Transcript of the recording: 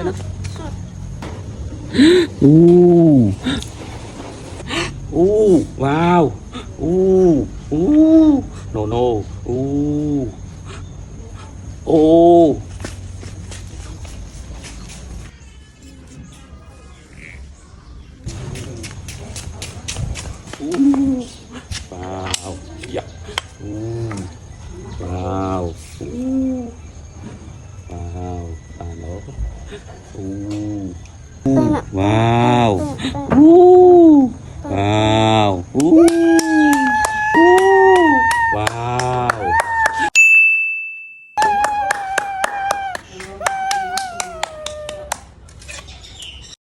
ano? Ooh. Ooh, wow. Ooh. Ooh. No, no. Ooh. Oh. Ooh. Wow. Yeah. Ooh. Wow. Ooh. Wow. Ano? Ooh. Ooh. Wow.